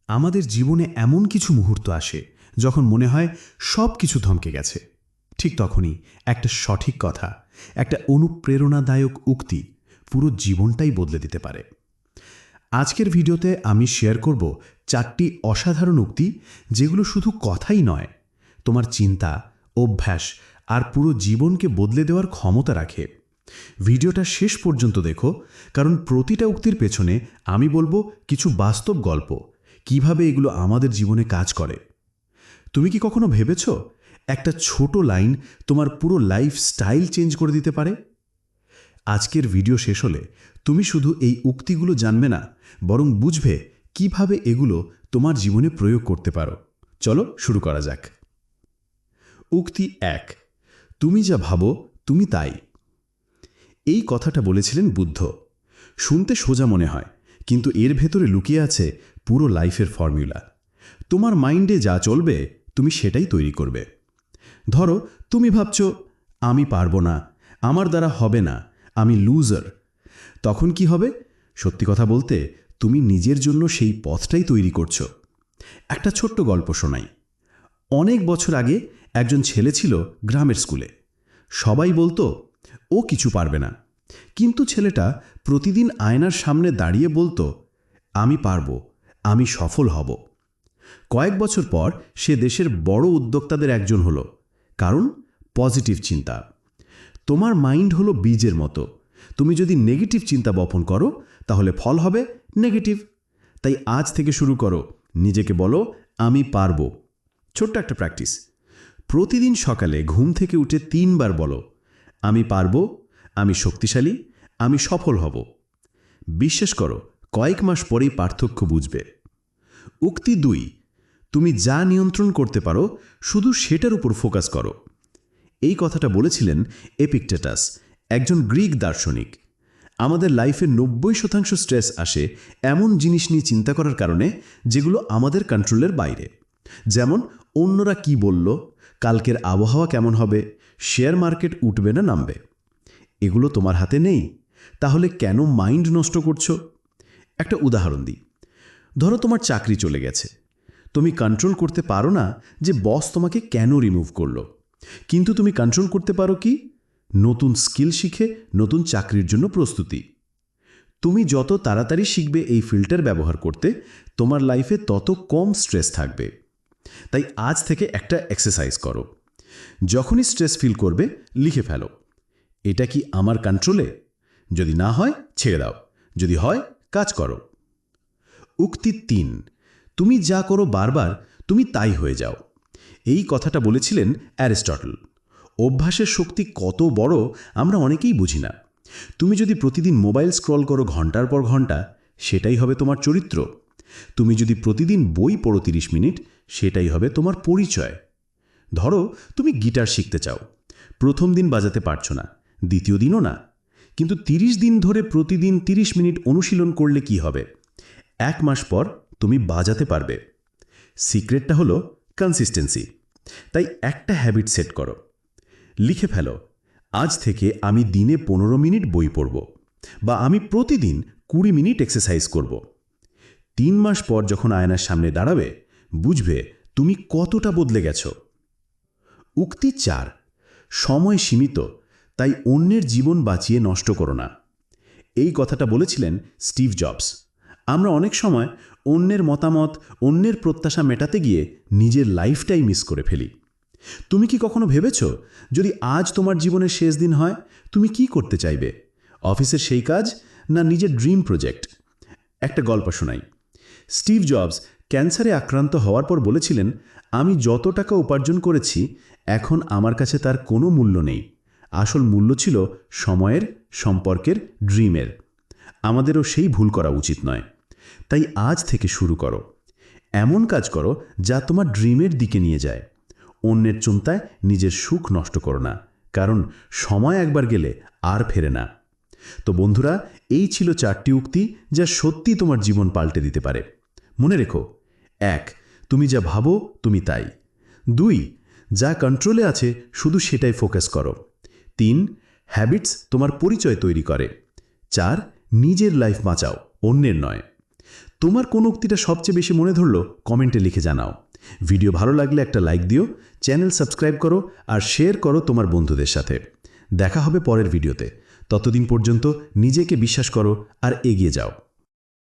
আমাদের জীবনে এমন কিছু মুহূর্ত আসে যখন মনে হয় সব কিছু থমকে গেছে। ঠিক তখনই একটা সঠিক কথা, একটা অনুপ্রেরণাদায়ক উক্তি পুরো জীবনটাই বদলে দিতে পারে। আজকের ভিডিওতে আমি শেয়ার করব 4টি অসাধারণ উক্তি, যেগুলো শুধু কথাই নয়, তোমার চিন্তা, অভ্যাস আর পুরো জীবনকে বদলে দেওয়ার ক্ষমতা রাখে। ভিডিওটা শেষ পর্যন্ত দেখো, কারণ প্রতিটা উক্তির পেছনে আমি বলবো কিছু বাস্তব গল্প, কিভাবে এগুলো আমাদের জীবনে কাজ করে। তুমি কি কখনো ভেবেছ একটা ছোট লাইন তোমার পুরো লাইফ স্টাইল চেঞ্জ করে দিতে পারে? আজকের ভিডিও শেষ হলে তুমি শুধু এই উক্তিগুলো জানবে না, বরং বুঝবে কিভাবে এগুলো তোমার জীবনে প্রয়োগ করতে পারো। চলো শুরু করা যাক। উক্তি 1, তুমি যা ভাবো তুমি তাই। এই কথাটা বলেছিলেন বুদ্ধ। শুনতে সোজা মনে হয়, কিন্তু এর ভেতরে লুকিয়ে আছে পুরো লাইফের ফর্মুলা। তোমার মাইন্ডে যা চলবে তুমি সেটাই তৈরি করবে। ধরো তুমি ভাবছো, আমি পারবো না, আমার দ্বারা হবে না, আমি লুজার। তখন কি হবে? সত্যি কথা বলতে, তুমি নিজের জন্য সেই পথটাই তৈরি করছো। একটা ছোট্ট গল্প শোনাই। অনেক বছর আগে একজন ছেলে ছিল গ্রামের স্কুলে। সবাই বলতো ও কিছু পারবে না, কিন্তু ছেলেটা প্রতিদিন আয়নার সামনে দাঁড়িয়ে বলতো, আমি পারবো, আমি সফল হব। কয়েক বছর পর সে দেশের বড় উদ্যোক্তাদের একজন হলো। কারণ পজিটিভ চিন্তা। তোমার মাইন্ড হলো বীজের মতো। তুমি যদি নেগেটিভ চিন্তা বপন করো, তাহলে ফল হবে নেগেটিভ। তাই আজ থেকে শুরু করো, নিজেকে বলো আমি পারবো। ছোট্ট একটা প্র্যাকটিস। প্রতিদিন সকালে ঘুম থেকে উঠে 3 বার বলো, আমি পারবো, আমি শক্তিশালী, আমি সফল হব। বিশ্বাস করো, কয়েক মাস পরেই পার্থক্য বুঝবে। উক্তি 2, তুমি যা নিয়ন্ত্রণ করতে পারো শুধু সেটার উপর ফোকাস করো। এই কথাটা বলেছিলেন এপিকটেটাস, একজন গ্রিক দার্শনিক। আমাদের লাইফের 90% স্ট্রেস আসে এমন জিনিস নিয়ে চিন্তা করার কারণে, যেগুলো আমাদের কন্ট্রোলের বাইরে। যেমন অন্যরা কি বলল, কালকের আবহাওয়া কেমন হবে, শেয়ার মার্কেট উঠবে না নামবে। এগুলো তোমার হাতে নেই, তাহলে কেন মাইন্ড নষ্ট করছো? একটা উদাহরণ দিই। ধরো তোমার চাকরি চলে গেছে। তুমি কন্ট্রোল করতে পারো না যে বস তোমাকে কেন রিমুভ করলো, কিন্তু তুমি কন্ট্রোল করতে পারো কি? নতুন স্কিল শিখে নতুন চাকরির জন্য প্রস্তুতি। তুমি যত তাড়াতাড়ি শিখবে এই ফিল্টার ব্যবহার করতে, তোমার লাইফে তত কম স্ট্রেস থাকবে। তাই আজ থেকে একটা এক্সারসাইজ করো। যখনই স্ট্রেস ফিল করবে, লিখে ফেলো, এটা কি আমার কন্ট্রোলে? যদি না হয় ছেড়ে দাও, যদি হয় কাজ করো। উক্তি 3, তুমি যা করো বারবার তুমি তাই হয়ে যাও। এই কথাটা বলেছিলেন অ্যারিস্টটল। অভ্যাসের শক্তি কত বড় আমরা অনেকেই বুঝি না। তুমি যদি প্রতিদিন মোবাইল স্ক্রল করো ঘন্টার পর ঘন্টা, সেটাই হবে তোমার চরিত্র। তুমি যদি প্রতিদিন বই পড়ো 30 মিনিট, সেটাই হবে তোমার পরিচয়। ধরো তুমি গিটার শিখতে চাও। প্রথম দিন বাজাতে পারছো না, দ্বিতীয় দিনও না, কিন্তু 30 দিন ধরে প্রতিদিন 30 মিনিট অনুশীলন করলে কি হবে? 1 মাস পর তুমি বাজাতে পারবে। সিক্রেটটা হলো কনসিস্টেন্সি। তাই একটা হ্যাবিট সেট করো। লিখে ফেলো, আজ থেকে আমি দিনে 15 মিনিট বই পড়ব, বা আমি প্রতিদিন 20 মিনিট এক্সারসাইজ করব। 3 মাস পর যখন আয়নার সামনে দাঁড়াবে, বুঝবে তুমি কতটা বদলে গেছো। উক্তি 4, সময় সীমিত, তাই অন্যের জীবন বাঁচিয়ে নষ্ট করো না। এই কথাটা বলেছিলেন স্টিভ জবস। আমরা অনেক সময় অন্যের মতামত, অন্যের প্রত্যাশা মেটাতে গিয়ে নিজের লাইফটাই মিস করে ফেলি। তুমি কি কখনো ভেবেছ, যদি আজ তোমার জীবনের শেষ দিন হয়, তুমি কি করতে চাইবে? অফিসের সেই কাজ, না নিজের ড্রিম প্রজেক্ট? একটা গল্প শোনাই। স্টিভ জবস ক্যান্সারে আক্রান্ত হওয়ার পর বলেছিলেন, আমি যত টাকা উপার্জন করেছি, এখন আমার কাছে তার কোনো মূল্য নেই। আসল মূল্য ছিল সময়ের, সম্পর্কের, ড্রিমের। আমাদেরও সেই ভুল করা উচিত নয়। তাই আজ থেকে শুরু করো। এমন কাজ করো যা তোমার ড্রিমের দিকে নিয়ে যায়। অন্যের চিন্তায় নিজের সুখ নষ্ট করো না, কারণ সময় একবার গেলে আর ফেরে না। তো বন্ধুরা, এই ছিল 4টি উক্তি যা সত্যি তোমার জীবন পাল্টে দিতে পারে। মনে রেখো, 1, তুমি যা ভাবো তুমি তাই। 2, যা কন্ট্রোলে আছে শুধু সেটাই ফোকাস করো। 3, হ্যাবিটস তোমার পরিচয় তৈরি করে। 4, নিজের লাইফ বাঁচাও, অন্যের নয়। তোমার কোন উক্তিটা সবচেয়ে বেশি মনে ধরলো কমেন্টে লিখে জানাও। ভিডিও ভালো লাগলে একটা লাইক দিও, চ্যানেল সাবস্ক্রাইব করো আর শেয়ার করো তোমার বন্ধুদের সাথে। দেখা হবে পরের ভিডিওতে। ততদিন পর্যন্ত নিজেকে বিশ্বাস করো আর এগিয়ে যাও।